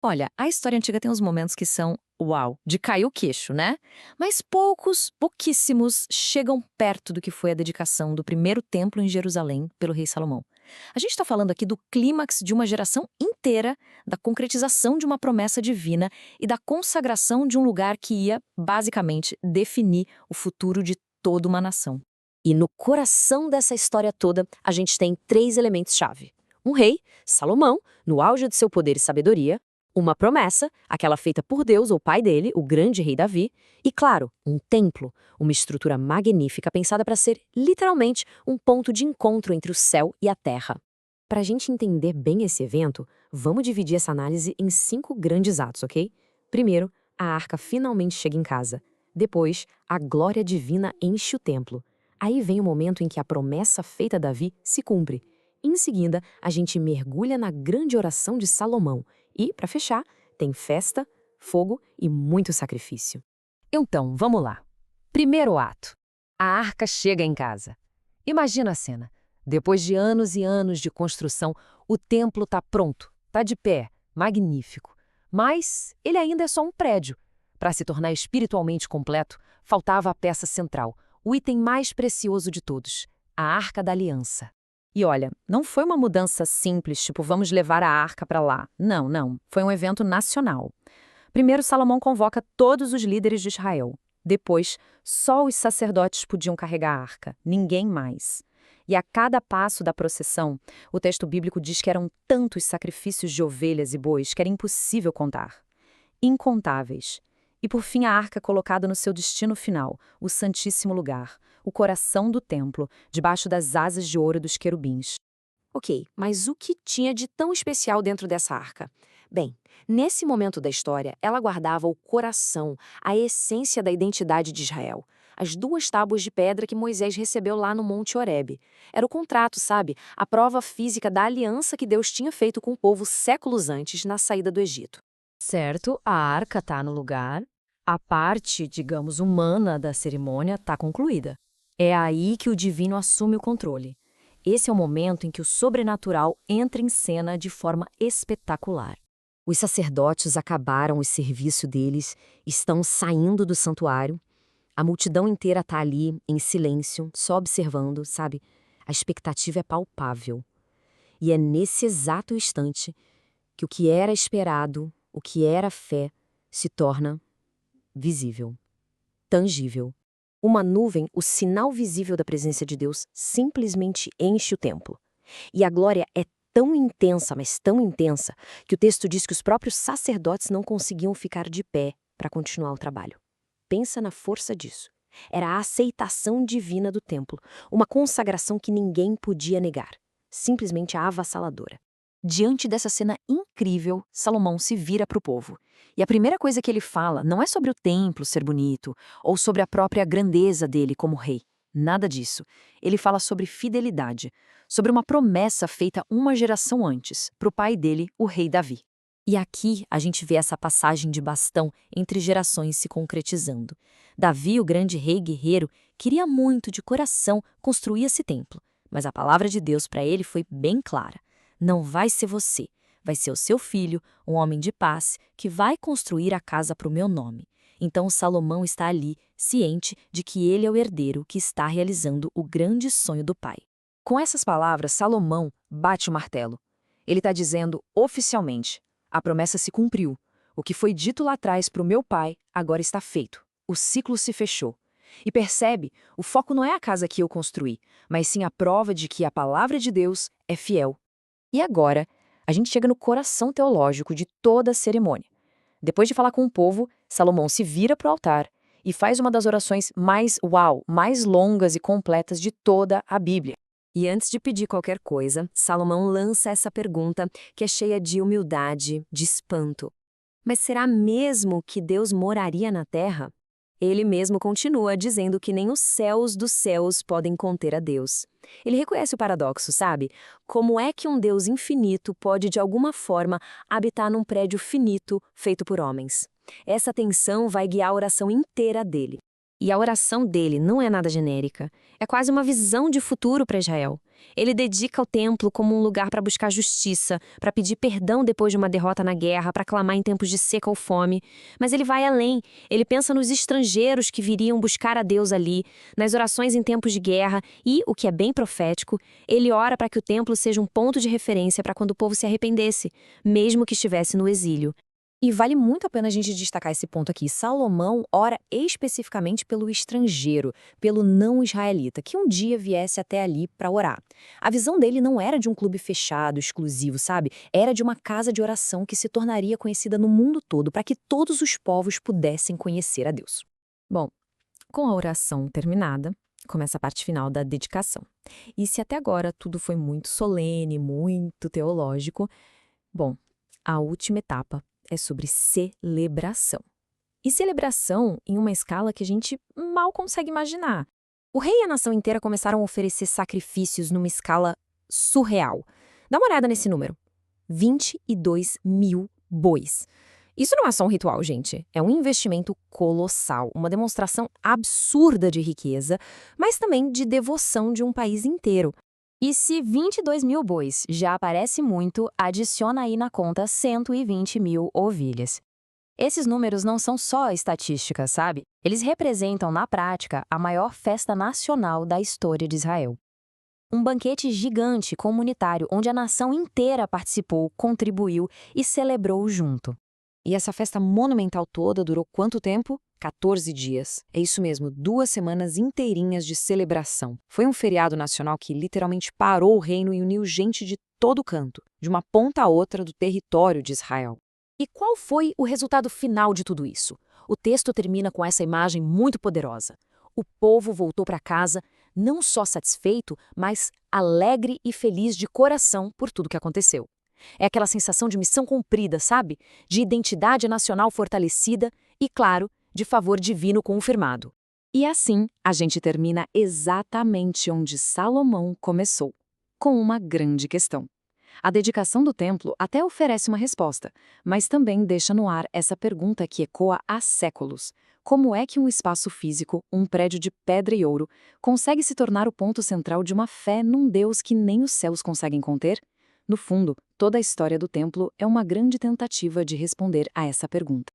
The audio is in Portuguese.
Olha, a história antiga tem uns momentos que são uau, de cair o queixo, né? Mas pouquíssimos chegam perto do que foi a dedicação do primeiro templo em Jerusalém pelo rei Salomão. A gente está falando aqui do clímax de uma geração inteira, da concretização de uma promessa divina e da consagração de um lugar que ia, basicamente, definir o futuro de toda uma nação. E no coração dessa história toda, a gente tem três elementos-chave. Um rei, Salomão, no auge de seu poder e sabedoria. Uma promessa, aquela feita por Deus ou pai dele, o grande rei Davi. E, claro, um templo, uma estrutura magnífica pensada para ser, literalmente, um ponto de encontro entre o céu e a terra. Para a gente entender bem esse evento, vamos dividir essa análise em 5 grandes atos, ok? Primeiro, a arca finalmente chega em casa. Depois, a glória divina enche o templo. Aí vem o momento em que a promessa feita a Davi se cumpre. Em seguida, a gente mergulha na grande oração de Salomão. E, para fechar, tem festa, fogo e muito sacrifício. Então, vamos lá. Primeiro ato. A arca chega em casa. Imagina a cena. Depois de anos e anos de construção, o templo está pronto, está de pé, magnífico. Mas ele ainda é só um prédio. Para se tornar espiritualmente completo, faltava a peça central, o item mais precioso de todos, a Arca da Aliança. E olha, não foi uma mudança simples, tipo, vamos levar a arca para lá. Não, não. Foi um evento nacional. Primeiro, Salomão convoca todos os líderes de Israel. Depois, só os sacerdotes podiam carregar a arca, ninguém mais. E a cada passo da procissão, o texto bíblico diz que eram tantos sacrifícios de ovelhas e bois que era impossível contar. Incontáveis. E por fim a arca colocada no seu destino final, o Santíssimo Lugar, o coração do templo, debaixo das asas de ouro dos querubins. Ok, mas o que tinha de tão especial dentro dessa arca? Bem, nesse momento da história, ela guardava o coração, a essência da identidade de Israel. As 2 tábuas de pedra que Moisés recebeu lá no Monte Horebe. Era o contrato, sabe? A prova física da aliança que Deus tinha feito com o povo séculos antes na saída do Egito. Certo, a arca está no lugar, a parte, digamos, humana da cerimônia está concluída. É aí que o divino assume o controle. Esse é o momento em que o sobrenatural entra em cena de forma espetacular. Os sacerdotes acabaram o serviço deles, estão saindo do santuário. A multidão inteira está ali, em silêncio, só observando, sabe? A expectativa é palpável. E é nesse exato instante que o que era esperado, o que era fé, se torna visível, tangível. Uma nuvem, o sinal visível da presença de Deus, simplesmente enche o templo. E a glória é tão intensa, mas tão intensa, que o texto diz que os próprios sacerdotes não conseguiam ficar de pé para continuar o trabalho. Pensa na força disso. Era a aceitação divina do templo, uma consagração que ninguém podia negar, simplesmente avassaladora. Diante dessa cena incrível, Salomão se vira para o povo. E a primeira coisa que ele fala não é sobre o templo ser bonito ou sobre a própria grandeza dele como rei. Nada disso. Ele fala sobre fidelidade, sobre uma promessa feita uma geração antes, para o pai dele, o rei Davi. E aqui a gente vê essa passagem de bastão entre gerações se concretizando. Davi, o grande rei guerreiro, queria muito de coração construir esse templo, mas a palavra de Deus para ele foi bem clara. Não vai ser você, vai ser o seu filho, um homem de paz, que vai construir a casa para o meu nome. Então Salomão está ali, ciente de que ele é o herdeiro que está realizando o grande sonho do pai. Com essas palavras, Salomão bate o martelo. Ele está dizendo oficialmente, a promessa se cumpriu. O que foi dito lá atrás para o meu pai, agora está feito. O ciclo se fechou. E percebe, o foco não é a casa que eu construí, mas sim a prova de que a palavra de Deus é fiel. E agora, a gente chega no coração teológico de toda a cerimônia. Depois de falar com o povo, Salomão se vira para o altar e faz uma das orações mais longas e completas de toda a Bíblia. E antes de pedir qualquer coisa, Salomão lança essa pergunta que é cheia de humildade, de espanto. Mas será mesmo que Deus moraria na terra? Ele mesmo continua dizendo que nem os céus dos céus podem conter a Deus. Ele reconhece o paradoxo, sabe? Como é que um Deus infinito pode, de alguma forma, habitar num prédio finito feito por homens? Essa tensão vai guiar a oração inteira dele. E a oração dele não é nada genérica. É quase uma visão de futuro para Israel. Ele dedica o templo como um lugar para buscar justiça, para pedir perdão depois de uma derrota na guerra, para clamar em tempos de seca ou fome. Mas ele vai além. Ele pensa nos estrangeiros que viriam buscar a Deus ali, nas orações em tempos de guerra e, o que é bem profético, ele ora para que o templo seja um ponto de referência para quando o povo se arrependesse, mesmo que estivesse no exílio. E vale muito a pena a gente destacar esse ponto aqui. Salomão ora especificamente pelo estrangeiro, pelo não-israelita, que um dia viesse até ali para orar. A visão dele não era de um clube fechado, exclusivo, sabe? Era de uma casa de oração que se tornaria conhecida no mundo todo, para que todos os povos pudessem conhecer a Deus. Bom, com a oração terminada, começa a parte final da dedicação. E se até agora tudo foi muito solene, muito teológico, bom, a última etapa é sobre celebração. E celebração em uma escala que a gente mal consegue imaginar. O rei e a nação inteira começaram a oferecer sacrifícios numa escala surreal. Dá uma olhada nesse número. 22 mil bois. Isso não é só um ritual, gente. É um investimento colossal, uma demonstração absurda de riqueza, mas também de devoção de um país inteiro. E se 22 mil bois já parece muito, adiciona aí na conta 120 mil ovelhas. Esses números não são só estatísticas, sabe? Eles representam, na prática, a maior festa nacional da história de Israel. Um banquete gigante comunitário onde a nação inteira participou, contribuiu e celebrou junto. E essa festa monumental toda durou quanto tempo? 14 dias. É isso mesmo, 2 semanas inteirinhas de celebração. Foi um feriado nacional que literalmente parou o reino e uniu gente de todo canto, de uma ponta a outra do território de Israel. E qual foi o resultado final de tudo isso? O texto termina com essa imagem muito poderosa. O povo voltou para casa não só satisfeito, mas alegre e feliz de coração por tudo que aconteceu. É aquela sensação de missão cumprida, sabe? De identidade nacional fortalecida e, claro, de favor divino confirmado. E assim, a gente termina exatamente onde Salomão começou, com uma grande questão. A dedicação do templo até oferece uma resposta, mas também deixa no ar essa pergunta que ecoa há séculos. Como é que um espaço físico, um prédio de pedra e ouro, consegue se tornar o ponto central de uma fé num Deus que nem os céus conseguem conter? No fundo, toda a história do templo é uma grande tentativa de responder a essa pergunta.